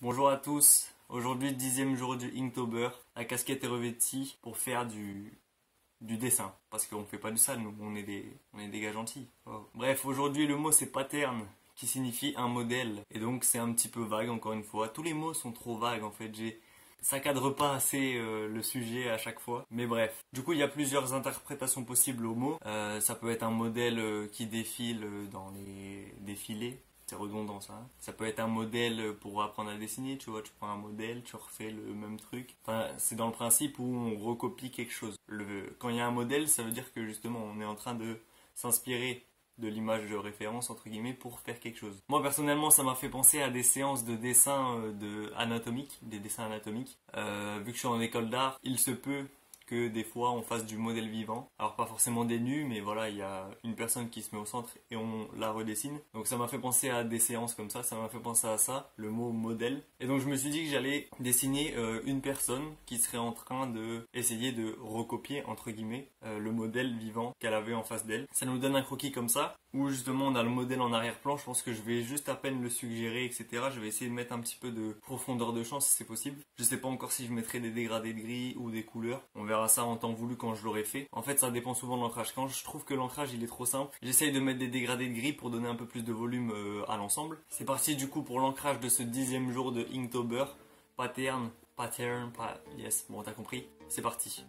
Bonjour à tous, aujourd'hui 10e jour du Inktober, la casquette est revêtie pour faire du dessin, parce qu'on fait pas du sale, nous, on est des gars gentils. Oh. Bref, aujourd'hui le mot c'est pattern, qui signifie un modèle, et donc c'est un petit peu vague encore une fois. Tous les mots sont trop vagues en fait, ça cadre pas assez le sujet à chaque fois, mais bref. Du coup, il y a plusieurs interprétations possibles au mot. Ça peut être un modèle qui défile dans les défilés. C'est redondant ça. Ça peut être un modèle pour apprendre à dessiner, tu vois, tu prends un modèle, tu refais le même truc. Enfin, c'est dans le principe où on recopie quelque chose. Quand il y a un modèle, ça veut dire que justement on est en train de s'inspirer de l'image de référence entre guillemets pour faire quelque chose. Moi personnellement ça m'a fait penser à des séances de dessin des dessins anatomiques. Vu que je suis en école d'art, il se peut que des fois on fasse du modèle vivant. Alors pas forcément des nus, mais voilà, il y a une personne qui se met au centre et on la redessine. Donc ça m'a fait penser à des séances comme ça m'a fait penser à ça, le mot modèle. Et donc je me suis dit que j'allais dessiner une personne qui serait en train de essayer de recopier entre guillemets le modèle vivant qu'elle avait en face d'elle. Ça nous donne un croquis comme ça, où justement on a le modèle en arrière-plan. Je pense que je vais juste à peine le suggérer, etc. Je vais essayer de mettre un petit peu de profondeur de champ si c'est possible. Je sais pas encore si je mettrai des dégradés de gris ou des couleurs. On verra ça en temps voulu quand je l'aurai fait. En fait ça dépend souvent de l'ancrage. Quand je trouve que l'ancrage il est trop simple, j'essaye de mettre des dégradés de gris pour donner un peu plus de volume à l'ensemble. C'est parti du coup pour l'ancrage de ce 10e jour de Inktober. Pattern, yes, bon t'as compris, c'est parti.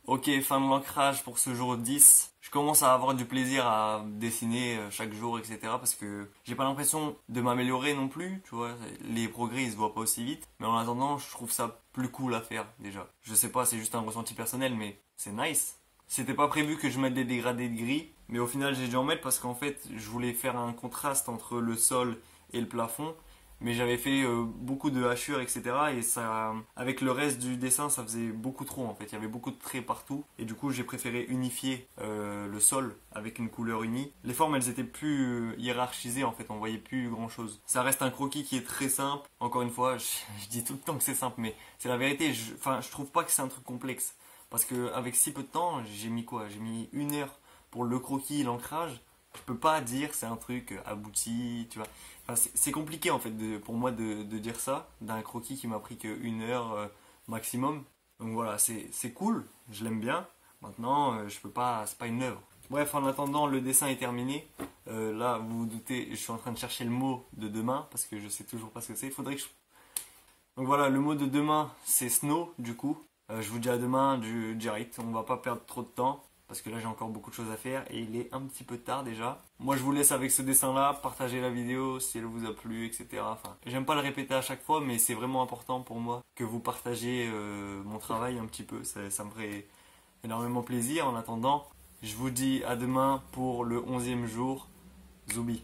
Ok, fin de l'ancrage pour ce jour 10. Je commence à avoir du plaisir à dessiner chaque jour, etc. Parce que j'ai pas l'impression de m'améliorer non plus, tu vois. Les progrès ils se voient pas aussi vite. Mais en attendant, je trouve ça plus cool à faire déjà. Je sais pas, c'est juste un ressenti personnel, mais c'est nice. C'était pas prévu que je mette des dégradés de gris, mais au final j'ai dû en mettre parce qu'en fait je voulais faire un contraste entre le sol et le plafond. Mais j'avais fait beaucoup de hachures, etc. Et ça, avec le reste du dessin, ça faisait beaucoup trop en fait. Il y avait beaucoup de traits partout. Et du coup, j'ai préféré unifier le sol avec une couleur unie. Les formes, elles étaient plus hiérarchisées en fait. On voyait plus grand chose. Ça reste un croquis qui est très simple. Encore une fois, je dis tout le temps que c'est simple, mais c'est la vérité. Je trouve pas que c'est un truc complexe. Parce qu'avec si peu de temps, j'ai mis quoi? J'ai mis 1 heure pour le croquis et l'ancrage. Je peux pas dire c'est un truc abouti, tu vois. Enfin, c'est compliqué en fait pour moi de dire ça d'un croquis qui m'a pris que 1 heure maximum. Donc voilà, c'est cool, je l'aime bien. Maintenant, je peux pas, c'est pas une œuvre. Bref, en attendant, le dessin est terminé. Là, vous vous doutez, je suis en train de chercher le mot de demain parce que je sais toujours pas ce que c'est. Donc voilà, le mot de demain, c'est snow du coup. Je vous dis à demain du direct. On va pas perdre trop de temps. Parce que là j'ai encore beaucoup de choses à faire et il est un petit peu tard déjà. Moi je vous laisse avec ce dessin là, partagez la vidéo si elle vous a plu, etc. Enfin, j'aime pas le répéter à chaque fois mais c'est vraiment important pour moi que vous partagiez mon travail un petit peu. Ça me ferait énormément plaisir. En attendant, je vous dis à demain pour le 11e jour. Zoubi.